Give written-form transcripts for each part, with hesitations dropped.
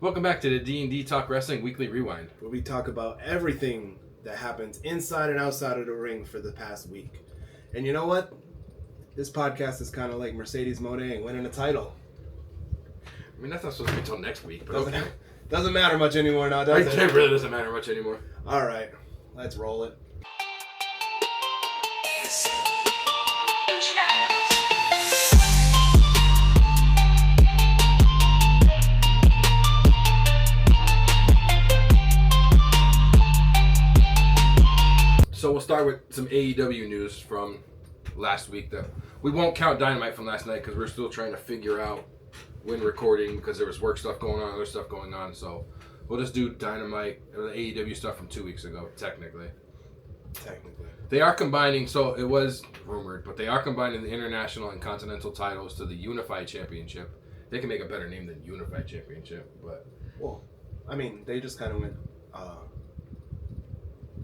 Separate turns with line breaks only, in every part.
Welcome back to the D&D Talk Wrestling Weekly Rewind.
Where we talk about everything that happens inside and outside of the ring for the past week. And you know what? This podcast is kind of like Mercedes Moné winning a title.
I mean, that's not supposed to be until next week, but
Doesn't matter much anymore now, does it?
It really doesn't matter much anymore.
All right, let's roll it.
So we'll start with some AEW news from last week. That we won't count Dynamite from last night because we're still trying to figure out when recording because there was work stuff going on, other stuff going on. So we'll just do Dynamite or the AEW stuff from 2 weeks ago, technically. They are combining, so it was rumored, but they are combining the International and Continental titles to the Unified Championship. They can make a better name than Unified Championship, but...
Well, I mean, they just kind of went...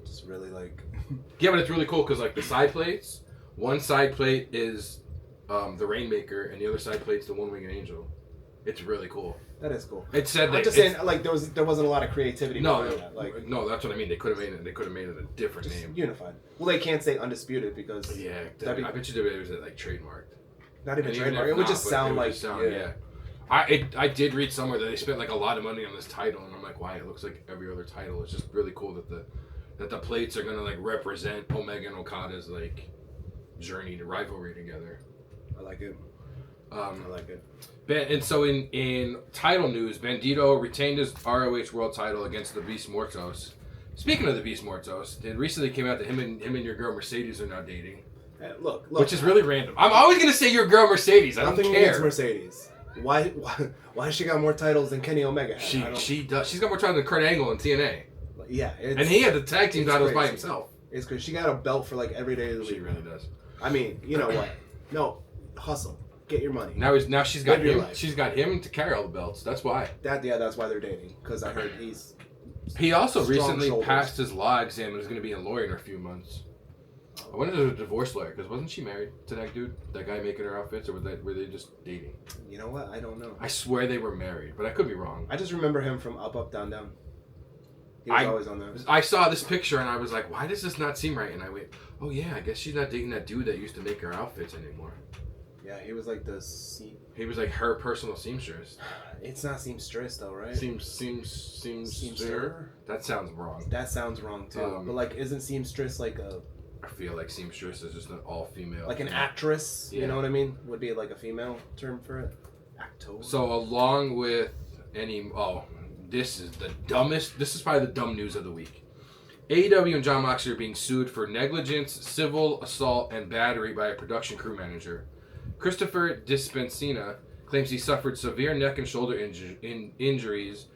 just really like...
Yeah, but it's really cool because, like, the side plates, one side plate is the Rainmaker, and the other side plate's the One-Winged Angel. It's really cool.
That is cool.
It said that...
I'm just saying, like, there wasn't a lot of creativity.
No,
that. Like,
no, that's what I mean. They could have made it a different name.
Unified. Well, they can't say Undisputed because...
Yeah, I bet you it was, like, trademarked.
Not even trademarked. It would just sound like...
Yeah. I did read somewhere that they spent, like, a lot of money on this title, and I'm like, why? It looks like every other title. It's just really cool that the plates are going to, like, represent Omega and Okada's, like, journey to rivalry together.
I like it. I like it.
And so in title news, Bandito retained his ROH World title against the Beast Mortos. Speaking of the Beast Mortos, it recently came out that him and your girl Mercedes are now dating.
Hey, look.
Which is really random. I'm always going to say your girl Mercedes. I don't care.
Against Mercedes. Why has she got more titles than Kenny Omega?
She does. She's got more titles than Kurt Angle in TNA.
Yeah.
And he had the tag team titles by himself.
It's because she got a belt for like every day of the week.
She really does.
I mean, you know what? No, hustle. Get your money.
Now she's got him. She's got him to carry all the belts. That's why.
That's why they're dating. Because I heard
he also recently passed his law exam and is going to be a lawyer in a few months. I wonder if there's a divorce lawyer because wasn't she married to that dude, that guy making her outfits, or were they just dating?
You know what? I don't know.
I swear they were married, but I could be wrong.
I just remember him from Up, Up, Down, Down. He was always on that.
I saw this picture and I was like, why does this not seem right? And I went, oh yeah, I guess she's not dating that dude that used to make her outfits anymore.
Yeah, he was like
He was like her personal seamstress.
It's not seamstress though, right?
Seamster? That sounds wrong.
That sounds wrong too. But like, isn't seamstress like a...
I feel like seamstress is just an all-female.
Like an actress, yeah. You know what I mean? Would be like a female term for it. Actor.
So along with this is probably the dumb news of the week. AEW and Jon Moxley are being sued for negligence, civil assault, and battery by a production crew manager. Christopher Dispensina claims he suffered severe neck and shoulder injuries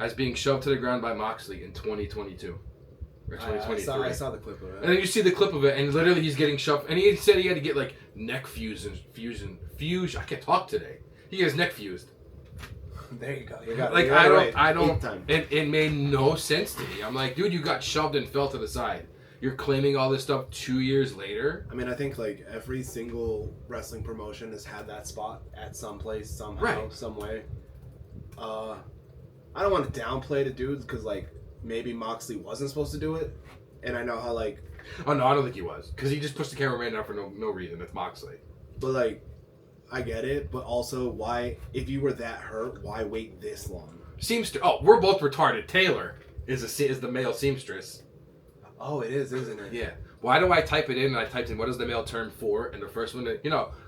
as being shoved to the ground by Moxley in 2022. Or 2023.
I saw the clip of it.
And then you see the clip of it, and literally he's getting shoved. And he said he had to get like neck fusion. I can't talk today. He gets neck fused.
There you go. You got
like
it.
I don't. It made no sense to me. I'm like, dude, you got shoved and fell to the side. You're claiming all this stuff 2 years later.
I mean, I think like every single wrestling promotion has had that spot at some place, somehow,
right.
Some way. I don't want to downplay the dudes because like maybe Moxley wasn't supposed to do it, and I know how like.
Oh no, I don't think he was because he just pushed the cameraman down for no reason. It's Moxley.
But like, I get it, but also why, if you were that hurt, why wait this long?
We're both retarded. Taylor is the male seamstress.
Oh, it is, isn't it?
Yeah. Why do I type it in and I typed in what is the male term for? And the first one,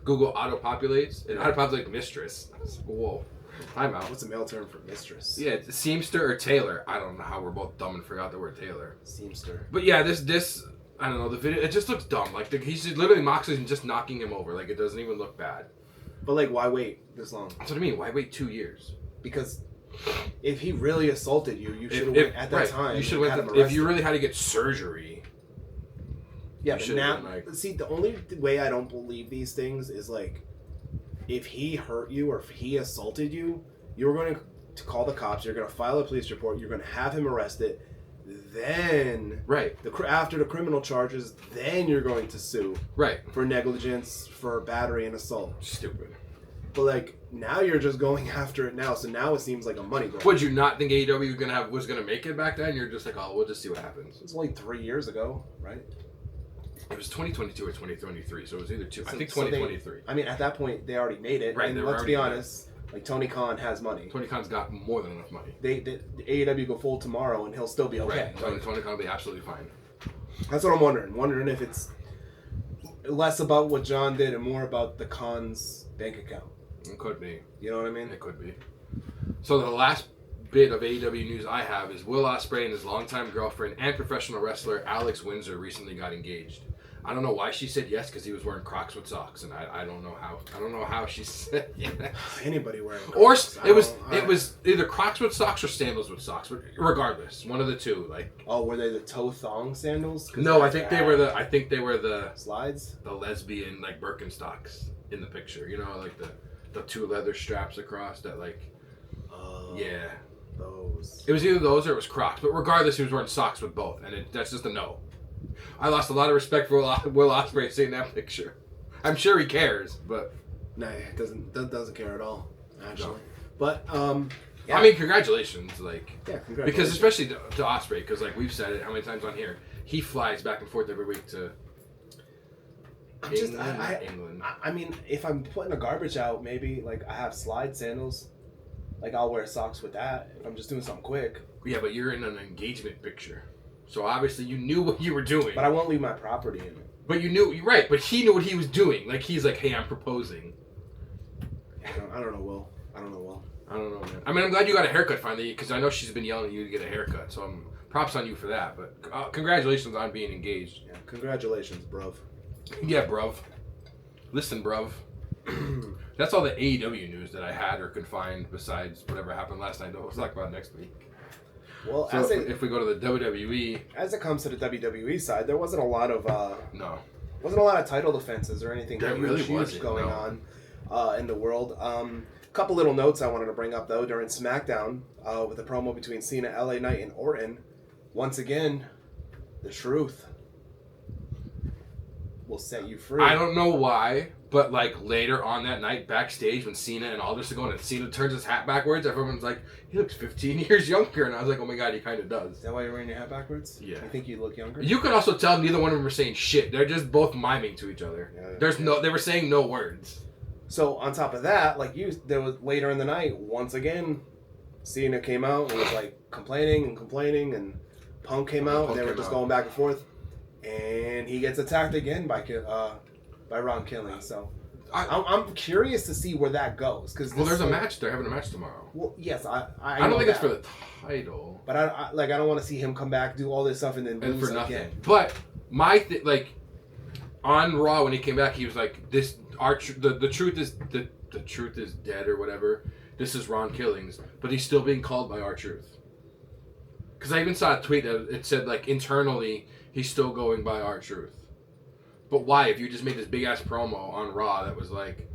Google auto-populates. And auto-populates mistress. Whoa. Time out.
What's a male term for mistress?
Yeah, it's seamster or tailor. I don't know how we're both dumb and forgot the word tailor.
Seamster.
But yeah, this I don't know, the video, it just looks dumb. Like, he's literally Moxley's just knocking him over. Like, it doesn't even look bad.
But like, why wait this long?
That's what I mean. Why wait 2 years?
Because if he really assaulted you, you should have went at that time.
You should have went. If you really had to get surgery.
Yeah, but now, see, the only way I don't believe these things is like, if he hurt you or if he assaulted you, you're going to call the cops. You're going to file a police report. You're going to have him arrested. Then, after the criminal charges, then you're going to sue.
Right.
For negligence, for battery and assault.
Stupid.
But like now you're just going after it now, so now it seems like a money grab.
Would you not think AEW was gonna make it back then? You're just like, oh, we'll just see what happens.
It's only 3 years ago, right?
It was 2022 or 2023, so it was either two. I think 2023.
I mean, at that point, they already made it.
Right.
And let's be honest, like Tony Khan has money.
Tony Khan's got more than enough money.
The AEW go full tomorrow, and he'll still be okay.
Right. Tony Khan will be absolutely fine.
That's what I'm wondering. Wondering if it's less about what John did and more about the Khan's bank account.
It could be.
You know what I mean?
It could be. So the last bit of AEW news I have is Will Ospreay and his longtime girlfriend and professional wrestler Alex Windsor recently got engaged. I don't know why she said yes, because he was wearing Crocs with socks, and I don't know how. I don't know how she said yes.
Anybody wearing Crocs.
Or it was either Crocs with socks or sandals with socks. But regardless, one of the two. Like,
oh, were they the toe thong sandals?
No, I think they were the
slides,
the lesbian like Birkenstocks in the picture. You know, like the two leather straps across that like. Yeah.
Those.
It was either those or it was Crocs. But regardless, he was wearing socks with both, and that's just a no. I lost a lot of respect for Will Ospreay seeing that picture. I'm sure he cares, but
nah, it doesn't care at all, actually.
No.
But
yeah. I mean, congratulations, like
congratulations.
Because especially to Ospreay, because like we've said it how many times on here, he flies back and forth every week to England.
I mean, if I'm putting a garbage out, maybe like I have slide sandals, like I'll wear socks with that if I'm just doing something quick.
Yeah, but you're in an engagement picture. So obviously you knew what you were doing.
But I won't leave my property in it.
But you're right. But he knew what he was doing. Like he's like, hey, I'm proposing.
I don't know, Will. I don't know, man.
I mean, I'm glad you got a haircut finally, because I know she's been yelling at you to get a haircut. So props on you for that. But congratulations on being engaged.
Yeah, congratulations, bruv.
Yeah, bruv. Listen, bruv. That's all the AEW news that I had or could find besides whatever happened last night. We'll talk about next week.
Well,
so if we go to the WWE,
as it comes to the WWE side, there wasn't a lot of title defenses or anything huge going on in the world. Couple little notes I wanted to bring up though during SmackDown with the promo between Cena, LA Knight, and Orton. Once again, the truth will set you free.
I don't know why, but like later on that night backstage when Cena and Aldous are going and Cena turns his hat backwards, everyone's like, he looks 15 years younger, and I was like, oh my god, he kind of does.
Is that why you're wearing your hat backwards?
Yeah.
You think you look younger?
You could also tell neither one of them were saying shit. They're just both miming to each other. Yeah. They were saying no words.
So on top of that, there was later in the night, once again, Cena came out and was like complaining, and Punk came out, and they were just going back and forth, and he gets attacked again by Ron Killing. So I'm curious to see where that goes
there's a match. They're having a match tomorrow.
Well, yes, I
don't think it's for the title,
but I don't want to see him come back, do all this stuff, and then lose
for nothing.
Again.
But my on Raw when he came back, he was like, "This the truth is the truth is dead or whatever. This is Ron Killings, but he's still being called by R-Truth." Because I even saw a tweet that it said like internally he's still going by R-Truth. But why? If you just made this big ass promo on Raw that was like,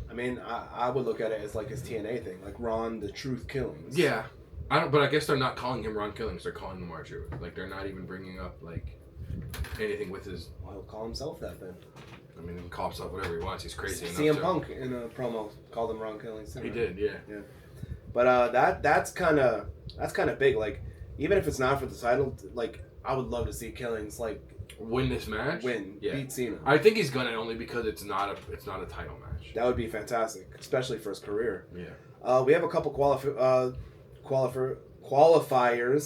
I mean, I would look at it as like his TNA thing, like Ron the Truth Killings.
Yeah, but I guess they're not calling him Ron Killings. They're calling him R-Truth. Like they're not even bringing up like anything with his.
Well, he'll call himself that then.
I mean, he can call himself whatever he wants. He's crazy enough.
CM Punk in a promo called him Ron Killings.
He did, yeah.
But that's kind of big. Like even if it's not for the title, like I would love to see Killings like
win this match.
Beat Cena.
I think he's gonna only because it's not a title match.
That would be fantastic, especially for his career.
Yeah.
We have a couple qualifiers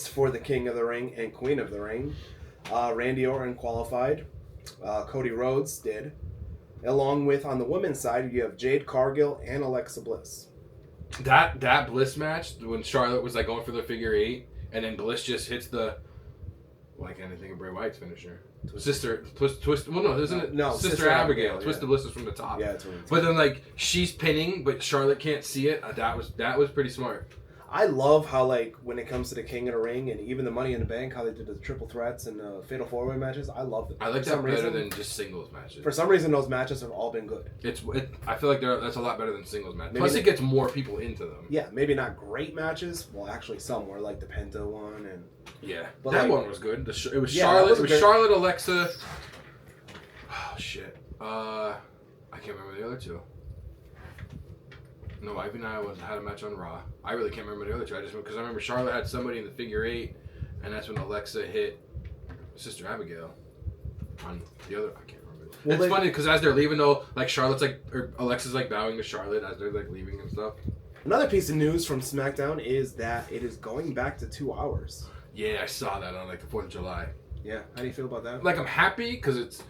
for the King of the Ring and Queen of the Ring. Randy Orton qualified. Cody Rhodes did. Along with, on the women's side, you have Jade Cargill and Alexa Bliss.
That Bliss match, when Charlotte was like going for the figure 8, and then Bliss just hits the... Well, I can't even think of Bray Wyatt's finisher. Twist. Well, no, isn't it?
No,
Sister Abigail. Yeah. Twist the Bliss is from the top.
Yeah, it's really
But then, like, she's pinning, but Charlotte can't see it. That was pretty smart.
I love how, like, when it comes to the King of the Ring and even the Money in the Bank, how they did the triple threats and the Fatal 4-Way matches. I love them.
I like that better than just singles matches.
For some reason, those matches have all been good.
I feel like that's a lot better than singles matches. Plus, it gets more people into them.
Yeah, maybe not great matches. Well, actually, some were, like the Penta one and...
Yeah,
but
that one was good. It was Charlotte. It was Charlotte, Alexa. Oh shit! I can't remember the other two. No, Ivy and I had a match on Raw. I really can't remember the other two. I just because I remember Charlotte had somebody in the figure 8, and that's when Alexa hit Sister Abigail on the other. I can't remember. Well, it's funny because as they're leaving, though, like Charlotte's like or Alexa's like bowing to Charlotte as they're like leaving and stuff.
Another piece of news from SmackDown is that it is going back to 2 hours.
Yeah, I saw that on like the 4th of July.
Yeah, how do you feel about that?
Like I'm happy because it's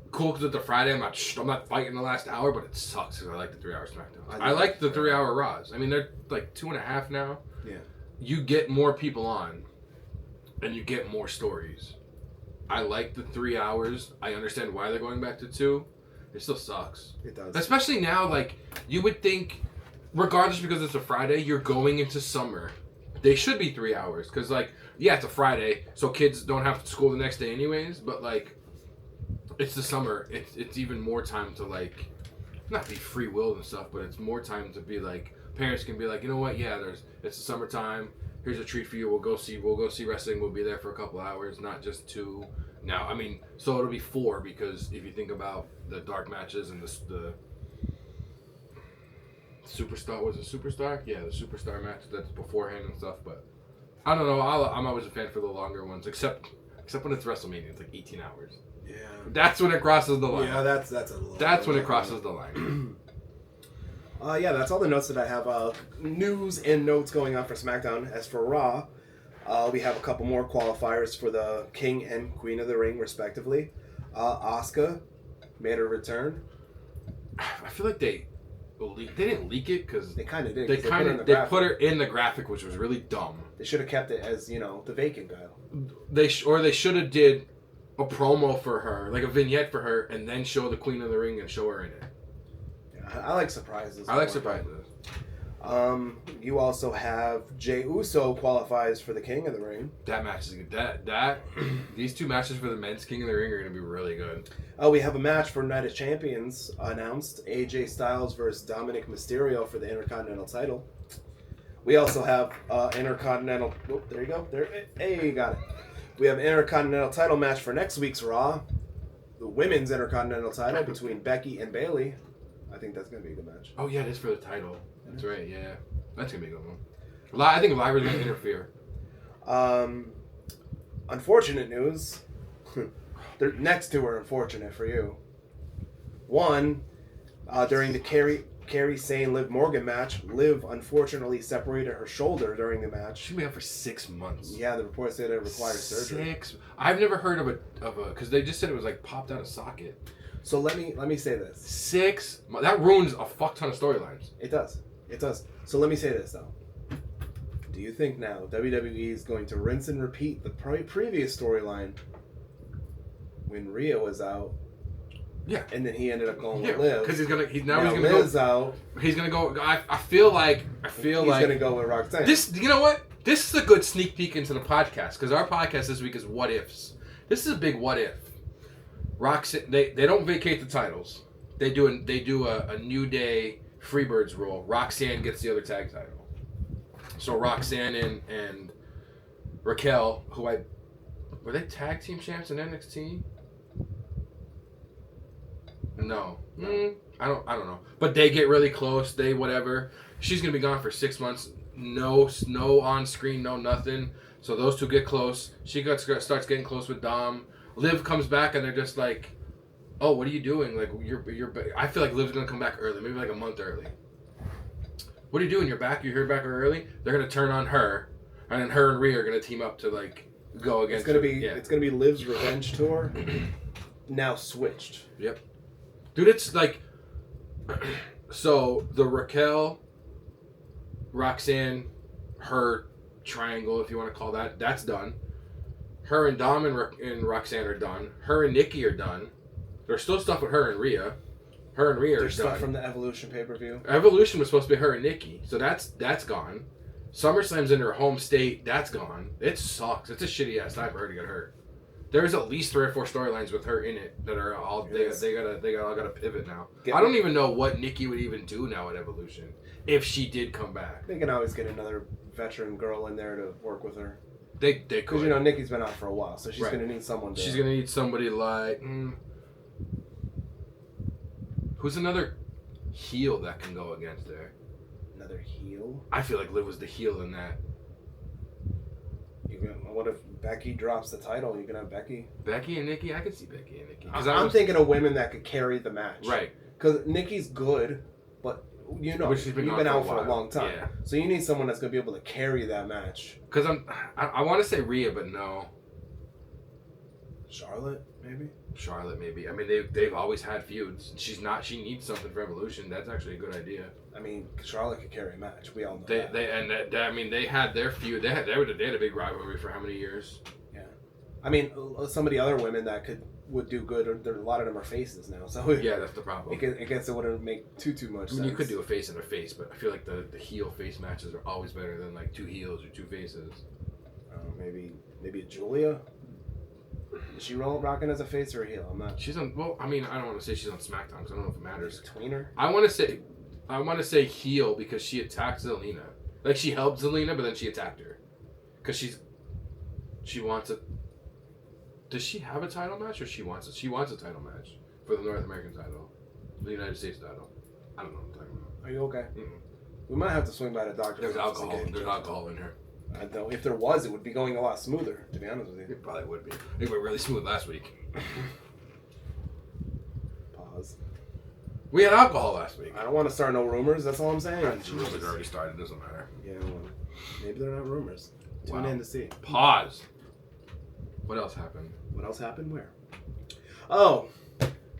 cool because it's a Friday. I'm not fighting the last hour, but it sucks because I like the 3-hour SmackDowns. I like the 3-hour Raws. I mean, they're like 2.5 now.
Yeah.
You get more people on, and you get more stories. I like the 3 hours. I understand why they're going back to 2. It still sucks.
It does.
Especially now, like you would think, regardless because it's a Friday, you're going into summer. They should be 3 hours because, like, yeah, it's a Friday, so kids don't have to school the next day anyways. But like. It's the summer. It's even more time to like, not be free will and stuff, but it's more time to be like parents can be like, you know what? Yeah, it's the summertime. Here's a treat for you. We'll go see wrestling. We'll be there for a couple hours, not just 2. Now, I mean, so it'll be 4 because if you think about the dark matches and the superstar was it superstar? Yeah, the superstar match that's beforehand and stuff. But I don't know. I'm always a fan for the longer ones, except when it's WrestleMania. It's like 18 hours.
Yeah.
That's when it crosses the line.
Yeah, that's a little.
That's when it crosses the line.
Yeah, that's all the notes that I have. News and notes going on for SmackDown. As for Raw, we have a couple more qualifiers for the King and Queen of the Ring, respectively. Asuka made her return.
I feel like they didn't leak it because
they kind of did.
They put her in the graphic, which was really dumb.
They should have kept it as the vacant title.
They should have did a promo for her, like a vignette for her, and then show the Queen of the Ring and show her in it.
Yeah, I like surprises.
I like surprises.
You also have Jey Uso qualifies for the King of the Ring.
That match is good. These 2 matches for the men's King of the Ring are going to be really good.
We have a match for Night of Champions announced. AJ Styles versus Dominic Mysterio for the Intercontinental title. We also have Intercontinental... Oh, there you go. Hey, you got it. We have an Intercontinental title match for next week's Raw. The Women's Intercontinental title between Becky and Bayley. I think that's going to be a good match.
Oh, yeah, it is for the title. That's right, yeah. That's going to be a good one. I think Lyra's going to interfere.
Unfortunate news. The next 2 are unfortunate for you. One, during the Kairi Sane Liv Morgan match, Liv unfortunately separated her shoulder during the match.
She's been out for 6 months.
Yeah, the report said it requires surgery.
I've never heard of a because they just said it was like popped out of socket.
So let me say this.
6 months. That ruins a fuck ton of storylines.
It does. So let me say this though. Do you think now WWE is going to rinse and repeat the previous storyline when Rhea was out?
Yeah,
and then he ended up going with Liv
because he's gonna
Liv's
go
out.
He's gonna go. I feel like
he's gonna go with Roxanne.
This, you know what? This is a good sneak peek into the podcast because our podcast this week is what ifs. This is a big what if. Roxanne, they don't vacate the titles. They do a New Day Freebirds rule. Roxanne gets the other tag title. So Roxanne and Raquel, were they tag team champs in NXT? No. I don't know. But they get really close. They whatever. She's gonna be gone for 6 months. No on screen, no nothing. So those 2 get close. She starts getting close with Dom. Liv comes back and they're just like, "Oh, what are you doing? Like you're." I feel like Liv's gonna come back early, maybe like a month early. What are you doing? You're back. You're here back early. They're gonna turn on her, and then her and Rhea are gonna team up to like go against.
It's gonna be Liv's revenge tour. Now switched.
Yep. Dude, it's like, so the Raquel, Roxanne, her triangle, if you want to call that's done. Her and Dom and Roxanne are done. Her and Nikki are done. There's still stuff with her and Rhea. Her and Rhea are done.
There's stuff from the Evolution pay-per-view.
Evolution was supposed to be her and Nikki, so that's gone. SummerSlam's in her home state, that's gone. It sucks. It's a shitty ass time for her to get hurt. There's at least 3 or 4 storylines with her in it that are all they all gotta pivot now. I don't even know what Nikki would even do now at Evolution if she did come back.
They can always get another veteran girl in there to work with her.
They could. Because
Nikki's been out for a while, so she's gonna need someone.
She's gonna need somebody like who's another heel that can go against her.
another heel.
I feel like Liv was the heel in that.
What if Becky drops the title? You can have Becky.
Becky and Nikki? I could see Becky and Nikki.
I'm thinking of women that could carry the match.
Right.
Because Nikki's good, but you've been out for a long time.
Yeah.
So you need someone that's going to be able to carry that match.
Because I want to say Rhea, but no.
Charlotte, maybe?
Charlotte, maybe. I mean, they've always had feuds. She needs something for Evolution. That's actually a good idea.
I mean, Charlotte could carry a match. We all know
that. They had their feud. They had a big rivalry for how many years?
Yeah. I mean, some of the other women that would do good, a lot of them are faces now. So
yeah, that's the problem.
I guess it wouldn't make too much sense.
You could do a face and a face, but I feel like the heel face matches are always better than like two heels or two faces.
Maybe a Julia. Is she rocking as a face or a heel? I'm not.
She's on. Well, I mean, I don't want to say she's on SmackDown because I don't know if it matters.
Tweener.
I want to say heel because she attacked Zelina. Like she helped Zelina, but then she attacked her because she wants a. Does she have a title match or she wants it? She wants a title match for the North American title, the United States title. I don't know what I'm talking about.
Are you okay?
Mm-mm.
We might have to swing by the doctor.
There's alcohol. There's alcohol in her.
If there was, it would be going a lot smoother, to be honest with you.
It probably would be. It went really smooth last week.
Pause.
We had alcohol last week.
I don't want to start no rumors. That's all I'm saying.
The rumors already started. Doesn't matter.
Yeah, well, maybe they're not rumors. Tune in to see.
Pause. What else happened?
What else happened? Where? Oh,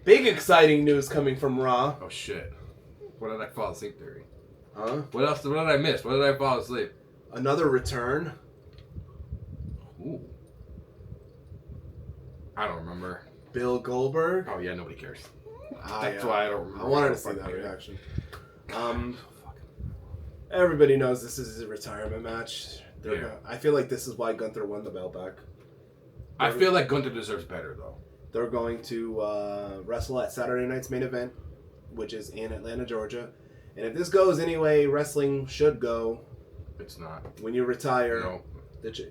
big exciting news coming from Raw.
Oh shit! What did I fall asleep during?
Huh?
What else? What did I miss? What did I fall asleep?
Another return.
Ooh. I don't remember.
Bill Goldberg.
Oh yeah, nobody cares.
That's
why I don't remember.
I wanted to see that reaction. Everybody knows this is his retirement match. I feel like this is why Gunther won the belt back.
I feel like Gunther deserves better though.
They're going to wrestle at Saturday night's main event, which is in Atlanta, Georgia. And if this goes any way wrestling should go,
it's not.
When you retire,
no.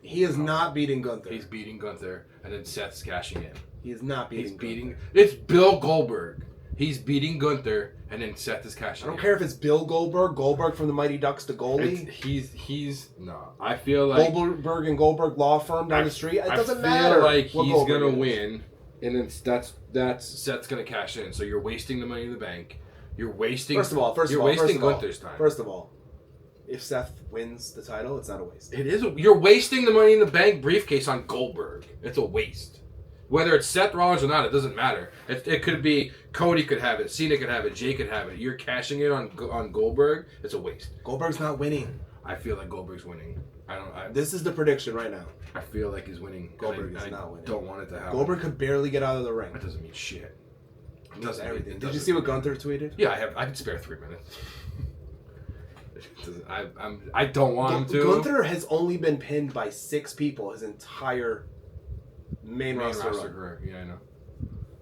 He is not beating Gunther.
He's beating Gunther, and then Seth's cashing in.
He is not beating Gunther.
It's Bill Goldberg. He's beating Gunther, and then Seth is cashing in.
I don't care if it's Bill Goldberg from the Mighty Ducks to goalie.
He's no. I feel like
Goldberg and Goldberg Law Firm down the street. It doesn't matter.
I feel like he's gonna win, and then that's Seth's gonna cash in. So you're wasting the Money in the Bank. You're wasting. You're wasting Gunther's time.
First of all, if Seth wins the title, it's not a waste.
It is. You're wasting the Money in the Bank briefcase on Goldberg. It's a waste. Whether it's Seth Rollins or not, it doesn't matter. It could be Cody could have it, Cena could have it, Jay could have it. You're cashing it on Goldberg. It's a waste.
Goldberg's not winning.
I feel like Goldberg's winning.
This is the prediction right now.
I feel like he's winning.
Goldberg is not winning.
Don't want it to happen.
Goldberg could barely get out of the ring.
That doesn't mean shit.
It does everything. Did you see what Gunther tweeted?
Yeah, I can spare 3 minutes. I don't want him to.
Gunther has only been pinned by 6 people his entire main roster
career. Yeah, I know.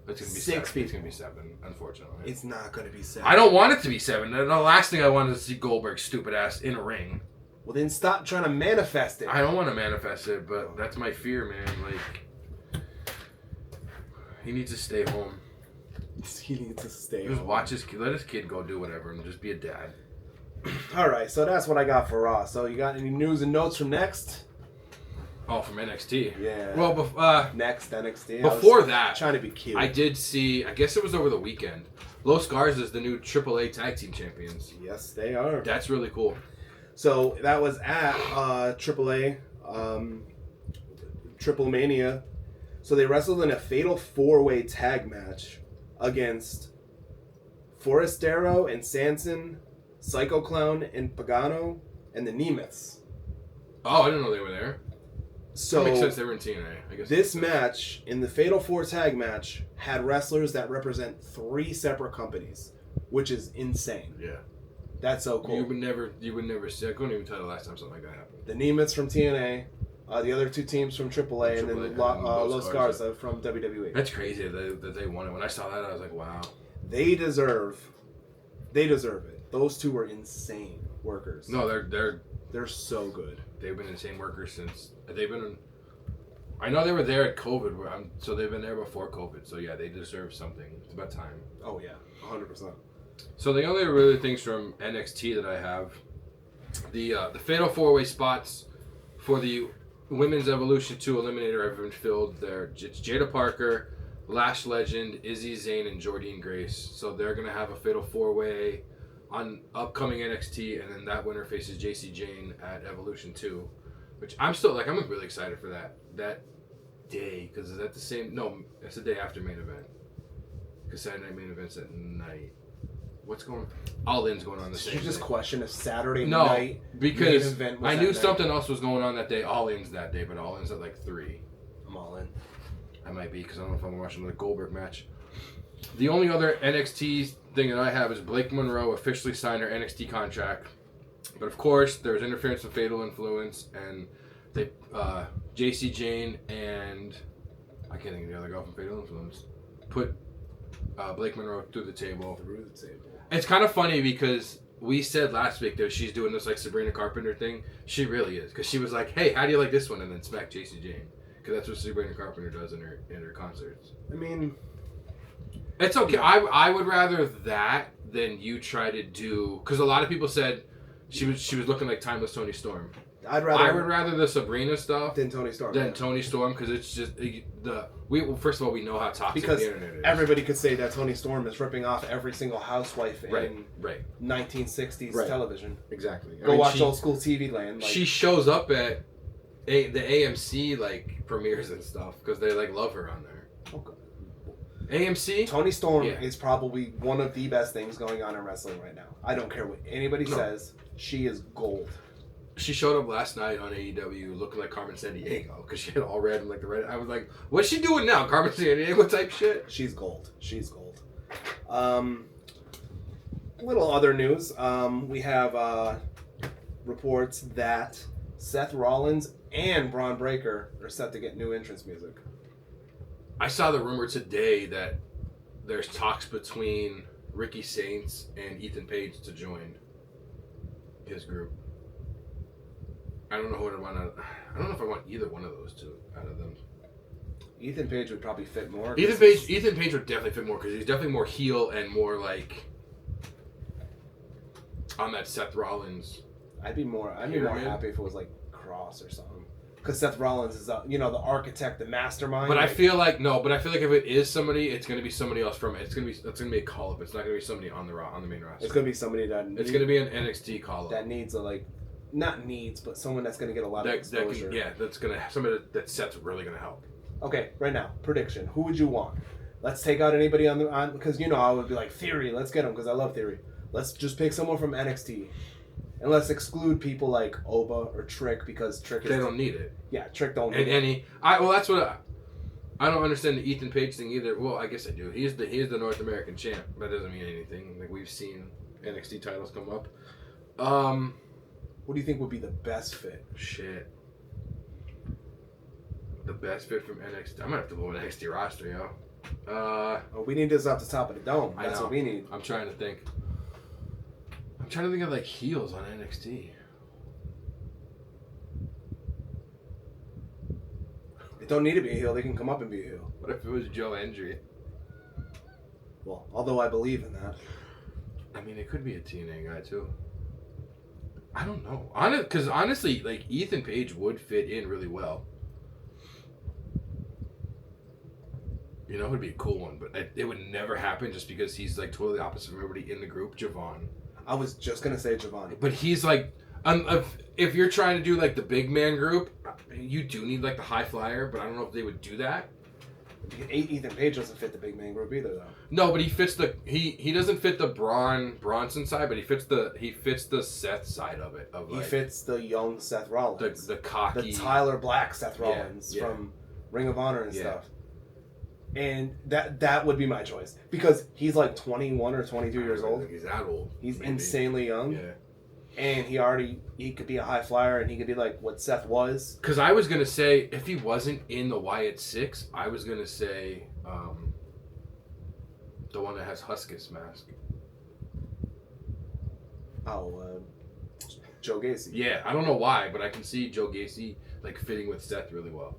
It's gonna be
6 people.
It's gonna be 7, unfortunately.
It's not gonna be 7.
I don't want it to be 7. The last thing I wanted to see Goldberg's stupid ass in a ring.
Well, then stop trying to manifest it.
I don't want to manifest it, but that's my fear, man. Like, he needs to stay home.
He needs to stay
home.
Just
watch his kid. Let his kid go do whatever and just be a dad.
All right, so that's what I got for Raw. So you got any news and notes from Next?
Oh, from NXT.
Yeah.
Well,
Next NXT.
Before that,
trying to be cute.
I did see. I guess it was over the weekend. Los Garza's the new AAA Tag Team Champions.
Yes, they are.
That's really cool.
So that was at AAA Triple Mania. So they wrestled in a fatal 4-way tag match against Forestero and Sanson, Psycho Clown and Pagano, and the Nemeths.
Oh, I didn't know they were there.
So
that makes sense. They were in TNA. I guess
this match, in the Fatal 4 tag match, had wrestlers that represent 3 separate companies, which is insane.
Yeah.
That's so cool.
You would never see. I couldn't even tell the last time something like that happened.
The Nemeths from TNA, the other 2 teams from AAA, and then Los Garza from WWE.
That's crazy that they won it. When I saw that, I was like, wow.
They deserve it. Those 2 were insane workers.
No, they're
so good.
They've been insane workers since they've been. I know they were there at COVID, so they've been there before COVID. So yeah, they deserve something. It's about time.
Oh yeah, 100%.
So the only really things from NXT that I have The Fatal 4-Way spots for the Women's Evolution 2 Eliminator have been filled. It's Jada Parker, Lash Legend, Izzy Zane, and Jordynne Grace. So they're going to have a Fatal 4-Way on upcoming NXT, and then that winner faces JC Jane at Evolution 2, which I'm really excited for that day, because is that the same? No, it's the day after main event, because Saturday night main event's at night. What's going on? All In's going on the same day.
Did you just question if Saturday night
because
main event was
I knew
that
something
night?
else was going on that day. All In's that day, but All In's at like 3.
I'm all in.
I might be, because I don't know if I'm watching the Goldberg match. The only other NXT thing that I have is Blake Monroe officially signed her NXT contract. But of course, there was interference with Fatal Influence, and they, JC Jane and I can't think of the other girl from Fatal Influence, put Blake Monroe through the table. It's kind of funny because we said last week that she's doing this like Sabrina Carpenter thing. She really is, because she was like, "Hey, how do you like this one?" and then smack JC Jane, because that's what Sabrina Carpenter does in her concerts.
I mean,
it's okay. I would rather that than you try to do, because a lot of people said she was looking like Timeless Toni Storm. I would rather the Sabrina stuff
than Toni Storm.
Toni Storm, because it's just first of all, we know how toxic the internet is.
Everybody could say that Toni Storm is ripping off every single housewife in 1960s television.
Exactly.
Go watch old school TV land.
Like, she shows up at the AMC like premieres and stuff because they like love her on there. Okay. AMC.
Toni Storm is probably one of the best things going on in wrestling right now. I don't care what anybody says. She is gold.
She showed up last night on AEW looking like Carmen Sandiego because she had all red and like the red. I was like, what's she doing now? Carmen Sandiego type shit?
She's gold. Little other news. We have reports that Seth Rollins and Braun Breaker are set to get new entrance music.
I saw the rumor today that there's talks between Ricky Saints and Ethan Page to join his group. I don't know who I want. I don't know if I want either one of those two out of them.
Ethan Page would probably fit more.
Ethan Page would definitely fit more because he's definitely more heel and more like on that Seth Rollins.
I'd be more happy if it was like Cross or something. Because Seth Rollins is, the architect, the mastermind.
But I feel like if it is somebody, it's going to be somebody else from it. It's going to be a call up. It's not going to be somebody on the main roster.
It's going to be somebody that.
It's going to be an NXT call up.
That needs not needs, but someone that's going to get a lot of exposure.
That's going to somebody that Seth's really going to help.
Okay, right now, prediction. Who would you want? Let's take out anybody on because I would be like Theory. Let's get him because I love Theory. Let's just pick someone from NXT. And let's exclude people like Oba or Trick because Trick is...
They don't need it.
Yeah, Trick don't need it.
That's what I don't understand the Ethan Page thing either. Well, I guess I do. He's the North American champ. That doesn't mean anything. Like, we've seen NXT titles come up.
What do you think would be the best fit?
Shit. The best fit from NXT. I'm going to have to go with NXT roster, yo.
We need this off the top of the dome. That's what we need.
I'm trying to think of like heels on NXT.
They don't need to be a heel. They can come up and be a heel.
What if it was Joe Hendry?
Well, although I believe in that.
I mean, it could be a TNA guy too. I don't know. Because honestly, like Ethan Page would fit in really well. It would be a cool one, but it would never happen just because he's like totally opposite of everybody in the group. Javon.
I was just gonna say Javon,
but he's like, if you're trying to do like the big man group, you do need like the high flyer. But I don't know if they would do that.
Ethan Page doesn't fit the big man group either, though.
No, but he fits he doesn't fit the Bronson side, but he fits the Seth side of it. He
fits the young Seth Rollins,
the cocky,
the Tyler Black Seth Rollins from Ring of Honor and stuff. And that would be my choice because he's like 21 or 22 years old.
He's that old.
He's insanely young.
Yeah.
And he could be a high flyer and he could be like what Seth was.
Because I was gonna say if he wasn't in the Wyatt 6, I was gonna say the one that has Huskus mask.
Joe Gacy.
Yeah, I don't know why, but I can see Joe Gacy like fitting with Seth really well.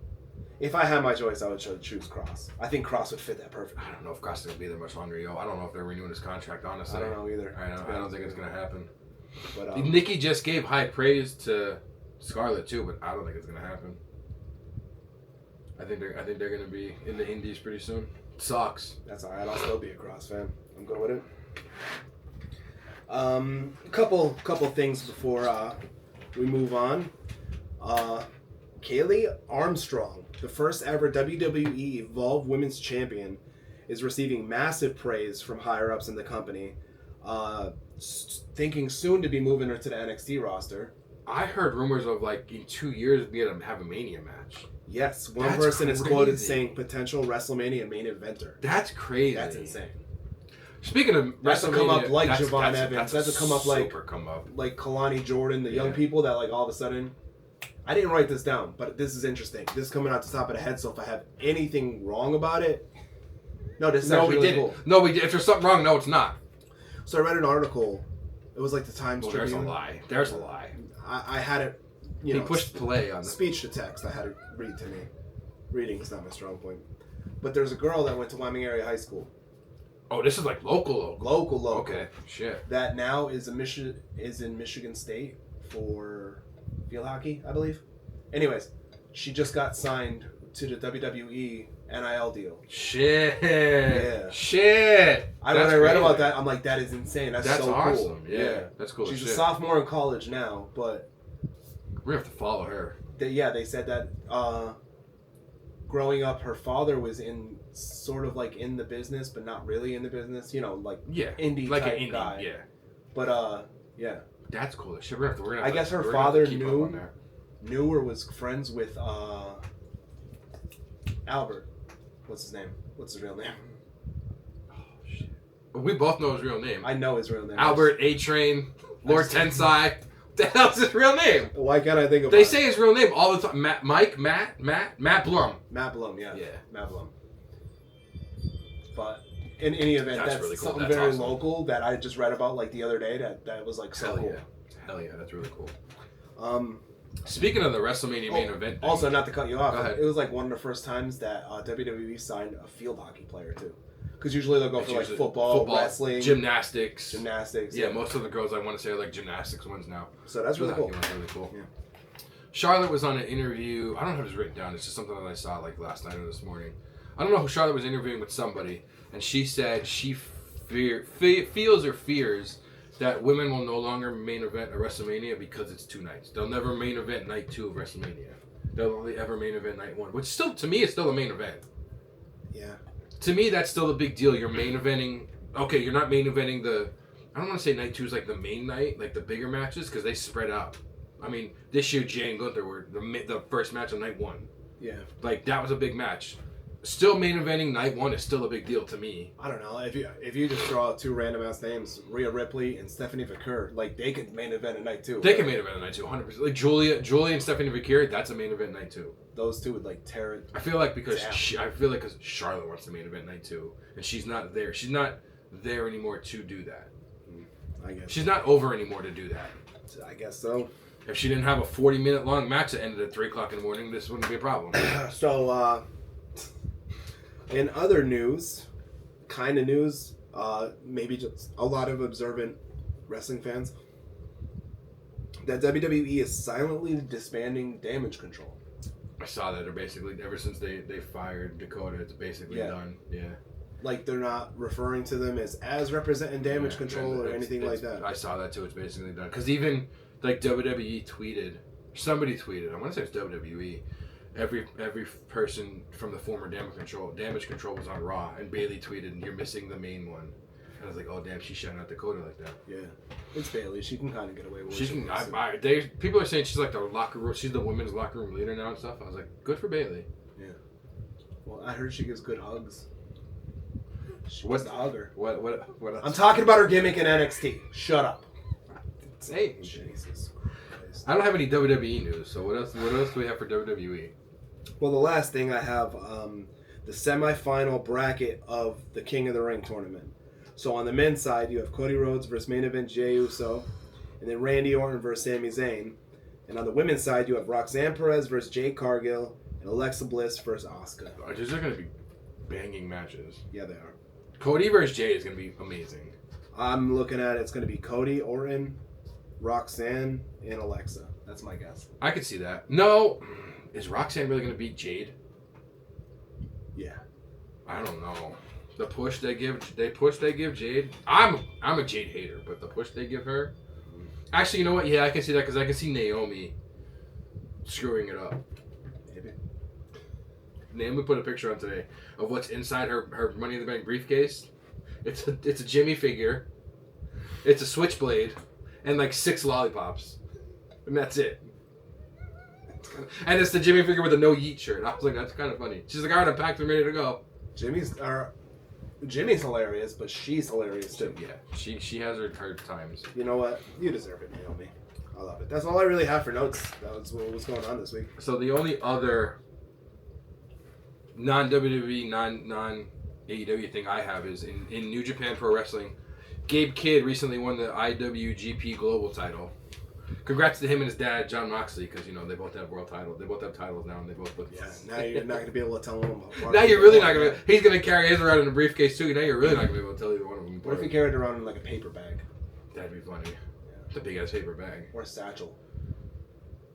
If I had my choice, I would choose Cross. I think Cross would fit that perfectly.
I don't know if Cross is going to be there much longer, yo. I don't know if they're renewing his contract, honestly.
I don't know either.
I don't think it's going to happen.
But
Nikki just gave high praise to Scarlett too, but I don't think it's gonna happen. I think they're gonna be in the Indies pretty soon. Sucks.
That's alright. I'll still be a Cross fan. I'm good with it. Couple things before we move on. Kaylee Armstrong, the first ever WWE Evolve Women's Champion, is receiving massive praise from higher ups in the company. Thinking soon to be moving her to the NXT roster.
I heard rumors of like in 2 years we're gonna have a Mania match.
Yes, one person is quoted saying potential WrestleMania main eventer.
That's crazy.
That's insane.
Speaking of
that's
WrestleMania,
to come up like Javon Evans. That's to come up like Kalani Jordan, the young people that like all of a sudden. I didn't write this down, but this is interesting. This is coming out the top of the head, so if I have anything wrong about it, no, this is actually really cool.
No, we did. If there's something wrong, no, it's not.
So I read an article. It was like the Times Tribune.
There's a lie. There's a lie.
I had it.
He pushed play on
speech to text. I had it read to me. Reading is not my strong point. But there's a girl that went to Wyoming Area High School.
Oh, this is like local.
Local.
Okay, shit.
That now is in Michigan State for field hockey, I believe. Anyways, she just got signed to the WWE NIL deal.
Shit.
Yeah.
Shit.
When I read about that, I'm like, that is insane. That's so
awesome.
Cool.
Yeah. That's cool.
She's a sophomore in college now, but
we have to follow her.
They said that growing up, her father was in sort of like in the business, but not really in the business. You know, like indie
like
type
an indie
guy.
Yeah.
But yeah.
That's cool. Shit, we're gonna
I guess her father knew or was friends with Albert. What's his name? What's his real name?
Oh shit. We both know his real name.
I know his real name.
Albert A-Train, Lord Tensai. What the hell's his real name?
Why can't I think of it?
They say his real name all the time. Matt Blum.
Matt Blum, yeah.
Yeah.
Matt Blum. But in any event, that's
really cool.
Something very local that I just read about like the other day that was like so cool.
Hell yeah, that's really cool.
Speaking
of the WrestleMania main event.
Also, not to cut you off, it was like one of the first times that WWE signed a field hockey player too. Because usually they'll go for like football, wrestling,
gymnastics.
Yeah,
most of the girls I want to say are like gymnastics ones now.
So that's really cool.
Really cool.
Yeah.
Charlotte was on an interview. I don't have this written down. It's just something that I saw like last night or this morning. I don't know who Charlotte was interviewing with somebody, and she said she feels or fears that women will no longer main event at WrestleMania because it's 2 nights. They'll never main event night 2 of WrestleMania. They'll only ever main event night 1, which still, to me, is still a main event.
Yeah.
To me, that's still a big deal. You're main eventing. Okay, you're not main eventing the. I don't want to say night 2 is like the main night, like the bigger matches, because they spread out. I mean, this year Jay and Gunther were the first match on night 1.
Yeah.
Like that was a big match. Still main eventing night 1 is still a big deal to me.
I don't know. If you just throw out 2 random ass names, Rhea Ripley and Stephanie Vaquer, like they could main event at night 2.
They can main event at night 2, 100%. Like Julia and Stephanie Vaquer, that's a main event night 2.
Those 2 would like tear it.
I feel like because Charlotte wants to main event night 2, and she's not there. She's not there anymore to do that.
I guess
she's not over anymore to do that.
I guess so.
If she didn't have a 40-minute long match that ended at 3 o'clock in the morning, this wouldn't be a problem.
So, in other news, maybe just a lot of observant wrestling fans, that WWE is silently disbanding Damage Control.
I saw that they're basically, ever since they fired Dakota, it's basically done. Yeah.
Like they're not referring to them as representing Damage Control or anything like that.
I saw that too. It's basically done. Because even like WWE tweeted, somebody tweeted, I want to say it's WWE, every person from the former Damage Control was on Raw, and Bayley tweeted, "You're missing the main one." And I was like, "Oh damn, she's shouting out Dakota like that."
Yeah, it's Bayley. She can kind of get away with it.
She can. People are saying she's like the locker room. She's the women's locker room leader now and stuff. I was like, good for Bayley.
Yeah. Well, I heard she gives good hugs. What's the hugger?
What else?
I'm talking about her gimmick in NXT. Shut up.
Hey,
Jesus Christ.
I don't have any WWE news. So what else do we have for WWE?
Well, the last thing I have, the semifinal bracket of the King of the Ring tournament. So on the men's side, you have Cody Rhodes versus main event Jey Uso, and then Randy Orton versus Sami Zayn. And on the women's side, you have Roxanne Perez versus Jade Cargill, and Alexa Bliss versus Asuka.
These are going to be banging matches.
Yeah, they are.
Cody versus Jey is going to be amazing.
I'm looking at it's going to be Cody, Orton, Roxanne and Alexa. That's my guess.
I could see that. No, is Roxanne really going to beat Jade?
Yeah.
I don't know. The push they give Jade. I'm a Jade hater, but the push they give her. Actually, you know what? Yeah, I can see that because I can see Naomi screwing it up.
Maybe.
Naomi put a picture on today of what's inside her Money in the Bank briefcase. It's a Jimmy figure. It's a switchblade, and like 6 lollipops, and that's it. And it's the Jimmy figure with a no yeet shirt. I was like, that's kind of funny. She's like, all right, I'm packed and ready to go.
Jimmy's hilarious, but she's hilarious too.
Yeah, she has her times.
You know what? You deserve it, Naomi. I love it. That's all I really have for notes. That was what was going on this week.
So the only other non-WWE, non-AEW thing I have is in New Japan Pro Wrestling, Gabe Kidd recently won the IWGP Global title. Congrats to him and his dad, John Moxley, because, you know, they both have world titles. They both have titles now, and they both look...
Yeah, now you're not going to be able to tell him about...
Now you're really not going to... He's going to carry his around in a briefcase, too. Now you're really not going to be able to tell either one of them.
What if he carried it around in, like, a paper bag?
That'd be funny. Yeah. It's a big-ass paper bag.
Or a satchel.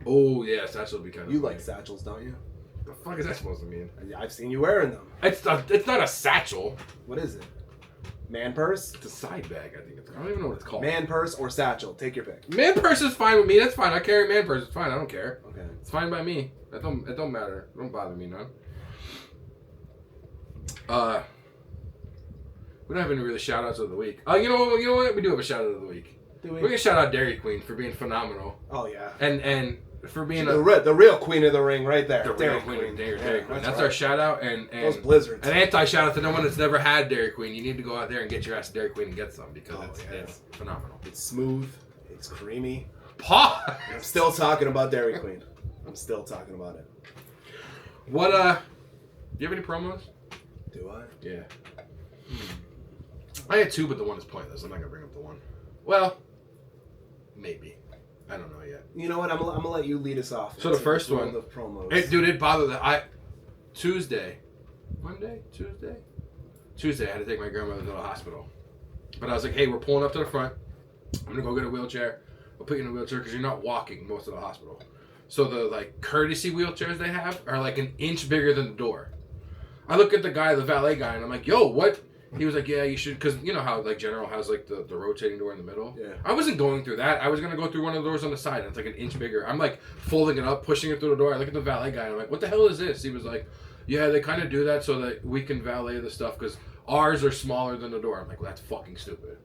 Oh, yeah, satchel would be kind of
You
funny.
like satchels, don't you?
The fuck is that supposed to mean?
I've seen you wearing them.
It's not a satchel.
What is it? Man purse?
It's a side bag, I think. I don't even know what it's called.
Man purse or satchel? Take your pick.
Man purse is fine with me. That's fine. I carry a man purse. It's fine. I don't care.
Okay.
It's fine by me. It don't matter. It don't bother me none. We don't have any really shout outs of the week. You know what? We do have a shout out of the week.
Do we?
We're gonna shout out Dairy Queen for being phenomenal.
Oh yeah.
And for being
the real queen of the ring right there.
The real queen of Dairy Queen. That's our shout out and
those blizzards.
An anti shout out to no one that's never had Dairy Queen. You need to go out there and get your ass Dairy Queen and get some because it's phenomenal.
It's smooth. It's creamy.
Pause.
I'm still talking about Dairy Queen. I'm still talking about it.
What do you have any promos?
Do I?
Yeah. I had 2, but the one is pointless. I'm not gonna bring up the one. Well, maybe. I don't know yet.
You know what? I'm gonna let you lead us off.
So the first one,
the promos.
It bothered that Tuesday, I had to take my grandmother to the hospital. But I was like, hey, we're pulling up to the front. I'm gonna go get a wheelchair. I'll put you in a wheelchair because you're not walking most of the hospital. So the like courtesy wheelchairs they have are like an inch bigger than the door. I look at the valet guy, and I'm like, yo, what? He was like, yeah, you should, because you know how like General has like the rotating door in the middle?
Yeah.
I wasn't going through that. I was going to go through one of the doors on the side, and it's like an inch bigger. I'm like folding it up, pushing it through the door. I look at the valet guy, and I'm like, what the hell is this? He was like, yeah, they kind of do that so that we can valet the stuff, because ours are smaller than the door. I'm like, well, that's fucking stupid.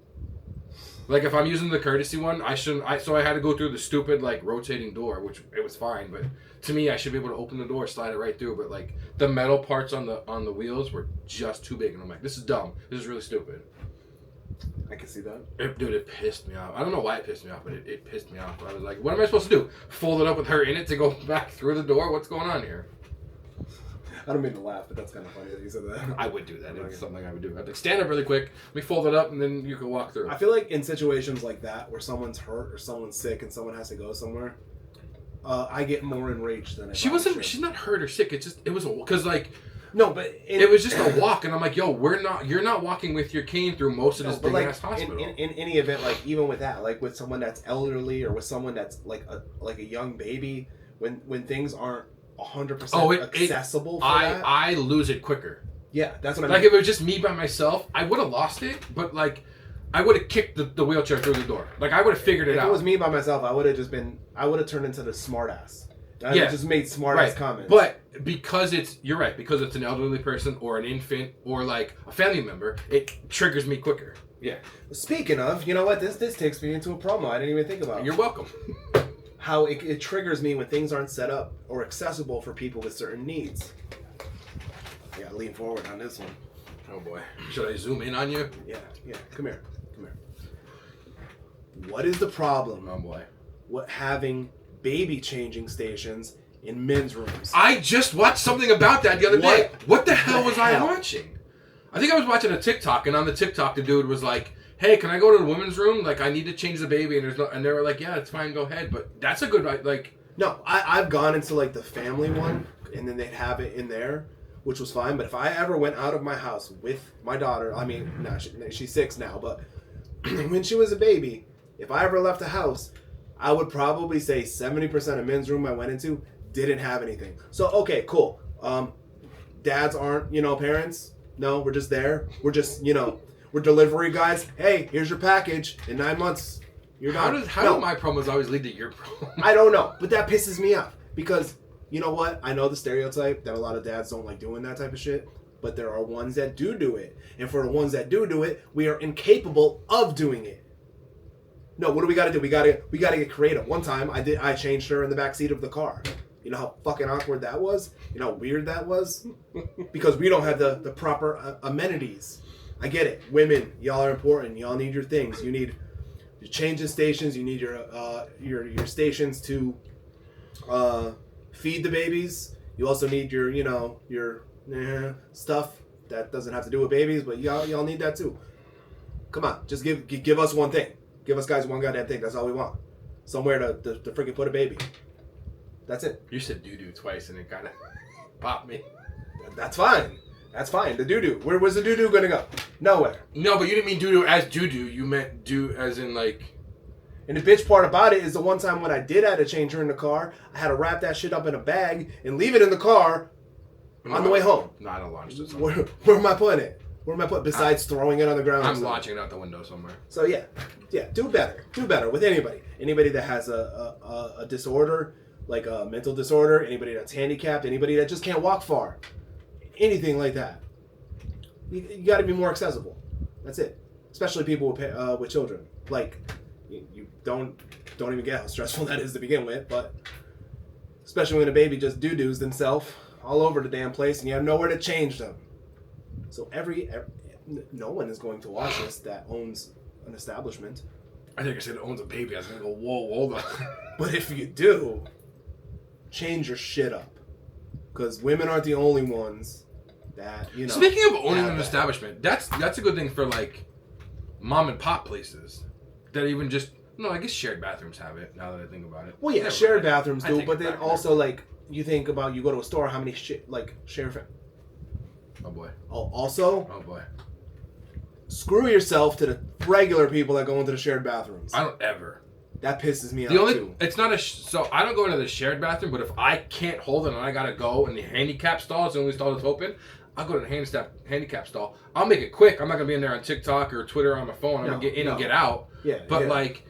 Like, if I'm using the courtesy one, so I had to go through the stupid, like, rotating door, which it was fine, but to me, I should be able to open the door, slide it right through, but, like, the metal parts on the wheels were just too big, and I'm like, this is dumb. This is really stupid.
I can see that.
It pissed me off. I don't know why it pissed me off, but it pissed me off. I was like, what am I supposed to do? Fold it up with her in it to go back through the door? What's going on here?
I don't mean to laugh, but that's kind of funny that you said that.
I would do that. It's something I would do. I'd like, stand up really quick, let me fold it up, and then you can walk through.
I feel like in situations like that, where someone's hurt or someone's sick and someone has to go somewhere, I get more enraged than I
She's not hurt or sick. It was because like...
No, but...
it was just a walk, and I'm like, yo, you're not walking with your cane through most of this big-ass hospital.
In any event, like, even with that, like, with someone that's elderly or with someone that's, like a young baby, when things aren't 100% accessible for that...
I lose it quicker.
Yeah, that's what I mean.
Like, if it was just me by myself, I would have lost it, but, like, I would have kicked the wheelchair through the door. Like, I would have figured it out.
If it was me by myself, I would have turned into the smartass. I just made smart-ass comments.
But because you're right, because it's an elderly person or an infant or like a family member, it triggers me quicker. Yeah.
Speaking of, you know what? This takes me into a promo I didn't even think about.
You're welcome.
How it triggers me when things aren't set up or accessible for people with certain needs. I gotta lean forward on this one.
Oh boy. Should I zoom in on you?
Yeah. Come here. What is the problem?
Oh boy.
What having baby changing stations in men's rooms?
I just watched something about that the other day. What the hell was I watching? I think I was watching a TikTok, and on the TikTok, the dude was like, hey, can I go to the women's room? Like, I need to change the baby, and they were like, yeah, it's fine, go ahead. But that's a good, like...
No, I've gone into, like, the family one, and then they'd have it in there, which was fine. But if I ever went out of my house with my daughter, I mean, she's 6 now, but when she was a baby, if I ever left the house, I would probably say 70% of men's room I went into didn't have anything. So, okay, cool. Dads aren't, parents. No, we're just there. We're just, we're delivery guys. Hey, here's your package. In 9 months, you're done.
How do my promos always lead to your promo?
I don't know, but that pisses me off because, you know what? I know the stereotype that a lot of dads don't like doing that type of shit, but there are ones that do it. And for the ones that do it, we are incapable of doing it. No, what do we got to do? We got to get creative. One time, I changed her in the back seat of the car. You know how fucking awkward that was? You know how weird that was? Because we don't have the proper amenities. I get it. Women, y'all are important. Y'all need your things. You need your changing stations. You need your stations to feed the babies. You also need your stuff that doesn't have to do with babies, but y'all need that too. Come on, just give us one thing. Give us guys one goddamn thing. That's all we want. Somewhere to freaking put a baby. That's it.
You said doo-doo twice and it kind of popped me.
That's fine. That's fine. The doo-doo. Where was the doo-doo going to go? Nowhere.
No, but you didn't mean doo-doo as doo-doo. You meant do as in like...
And the bitch part about it is the one time when I did have to change her in the car, I had to wrap that shit up in a bag and leave it in the car on the way home.
No, I don't launch this.
Where am I putting it? Where am I putting it? Besides throwing it on the ground.
I'm launching it out the window somewhere.
So yeah, do better. Do better with anybody. Anybody that has a disorder, like a mental disorder, anybody that's handicapped, anybody that just can't walk far. Anything like that. You got to be more accessible. That's it. Especially people with children. Like, you don't even get how stressful that is to begin with, but especially when a baby just doo-doos themselves all over the damn place and you have nowhere to change them. So no one is going to watch this that owns an establishment.
I think I said owns a baby. I was going to go, whoa, hold on.
But if you do, change your shit up. Because women aren't the only ones that,
Speaking of owning an establishment, that's a good thing for, like, mom and pop places. That even just... No, I guess shared bathrooms have it, now that I think about it.
Well, yeah, shared bathrooms do, but then also, like, you think about, you go to a store, how many share...
Oh, boy.
Oh, also...
Oh, boy.
Screw yourself to the regular people that go into the shared bathrooms.
I don't ever.
That pisses me off, too.
It's not so I don't go into the shared bathroom, but if I can't hold it and I gotta go and the handicap stall is the only stall that's open, I'll go to the handicap stall. I'll make it quick. I'm not gonna be in there on TikTok or Twitter on my phone. I'm gonna get in and get out.
Yeah.
But like,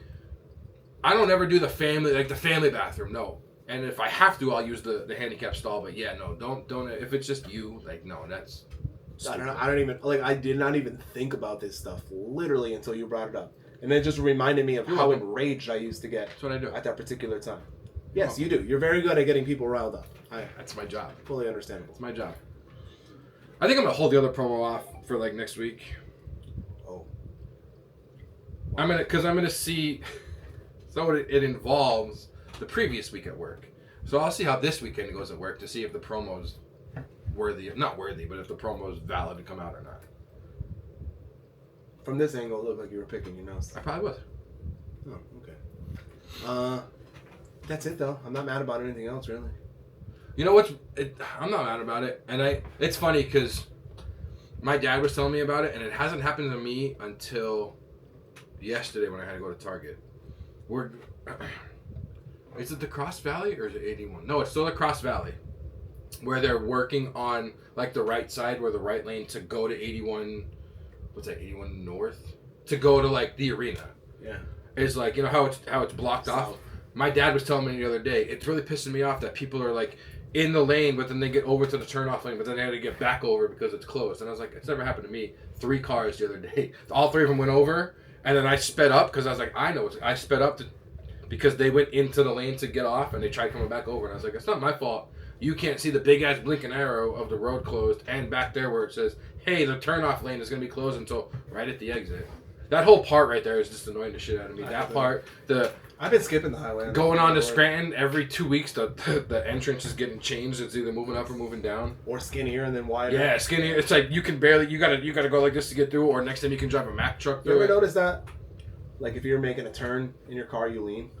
I don't ever do the family bathroom. No. And if I have to, I'll use the handicap stall. But yeah, no, don't. If it's just you, like, no, that's.
Stupid. I don't even I did not even think about this stuff literally until you brought it up, and it just reminded me of how enraged I used to get.
That's what I do
at that particular time. Yes, you do. You're very good at getting people riled up.
That's my job.
Fully understandable.
It's my job. I think I'm gonna hold the other promo off for like next week.
Oh.
Wow. I'm gonna see. So it involves the previous week at work. So I'll see how this weekend goes at work to see if the promo's not worthy, but if the promo is valid to come out or not.
From this angle, it looked like you were picking your nose.
I probably was.
Oh, okay. That's it though. I'm not mad about anything else, really.
You know what's? I'm not mad about it, and it's funny because my dad was telling me about it, and it hasn't happened to me until yesterday when I had to go to Target. Is it the Cross Valley or is it 81? No, it's still the Cross Valley, where they're working on like the right side, where the right lane to go to 81. What's that? 81 North to go to like the arena.
Yeah.
It's like, how it's blocked off. My dad was telling me the other day, it's really pissing me off that people are like in the lane, but then they get over to the turnoff lane, but then they had to get back over because it's closed. And I was like, it's never happened to me. 3 cars the other day. All 3 of them went over, and then I sped up because I was like, I sped up because they went into the lane to get off, and they tried coming back over. And I was like, it's not my fault. You can't see the big-ass blinking arrow of the road closed, and back there where it says, hey, the turnoff lane is going to be closed until right at the exit. That whole part right there is just annoying the shit out of me. That part,
I've been skipping the highway.
Going on to Scranton every 2 weeks, the entrance is getting changed. It's either moving up or moving down.
Or skinnier and then wider.
Yeah, skinnier. It's like you gotta go like this to get through, or next time you can drive a Mack truck through.
You ever notice that? Like if you're making a turn in your car, you lean.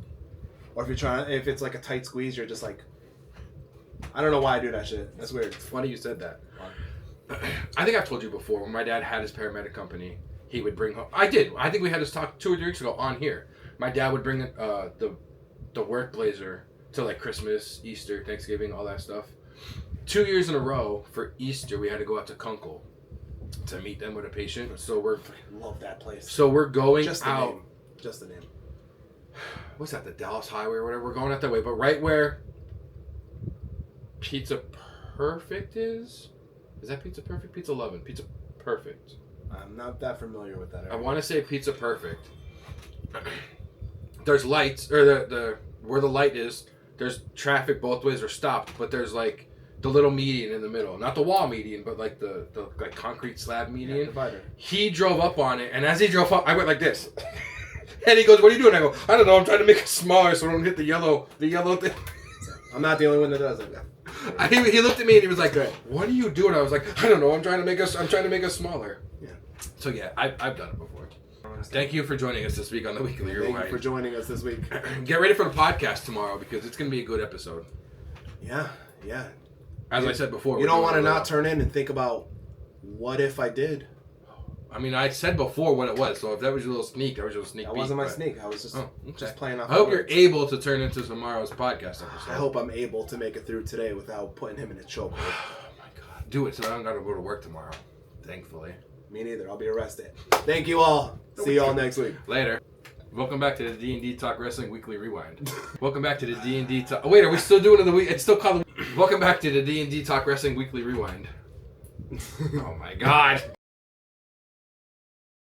Or if it's like a tight squeeze, you're just like, I don't know why I do that shit. That's weird.
It's funny you said that. I think I've told you before, when my dad had his paramedic company, he would bring home... I think we had this talk 2 or 3 weeks ago on here. My dad would bring the the work blazer to like Christmas, Easter, Thanksgiving, all that stuff. 2 years in a row for Easter, we had to go out to Kunkel to meet them with a patient. So we're
love that place.
So we're going
Just the
out.
name. Just the name.
What's that? The Dallas Highway or whatever. We're going out that way, but right where Pizza Perfect is. Is that Pizza Perfect? Pizza Lovin'. Pizza Perfect.
I'm not that familiar with that area.
I want to say Pizza Perfect. There's lights, or the where the light is. There's traffic both ways are stopped, but there's like the little median in the middle, not the wall median, but like the like concrete slab median.
Yeah, divider.
He drove up on it, and as he drove up, I went like this, and he goes, "What are you doing?" I go, "I don't know. I'm trying to make it smaller so I don't hit the yellow thing."
I'm not the only one that does it.
He looked at me and he was like, "What are you doing?" I was like, "I don't know. I'm trying to make us smaller."
Yeah.
So yeah, I've done it before. Thank you for joining us this week on the Weekly Rewind.
Thank you for joining us this week.
Get ready for the podcast tomorrow because it's going to be a good episode.
Yeah.
As I said before,
you don't want to not turn in and think about what if I did.
I mean, I said before what it was, so if that was your little sneak, that was your sneak peek.
That wasn't my sneek. I was just playing off.
I hope you're able to turn into tomorrow's podcast episode.
I hope I'm able to make it through today without putting him in a chokehold.
Oh my god, do it so I don't got to go to work tomorrow. Thankfully.
Me neither. I'll be arrested. Thank you all. See you all next week.
Later. Welcome back to the D&D Talk Wrestling Weekly Rewind. Welcome back to the D&D Talk... Oh, wait, are we still doing it in the week? It's still called... Welcome back to the D&D Talk Wrestling Weekly Rewind. Oh, my God.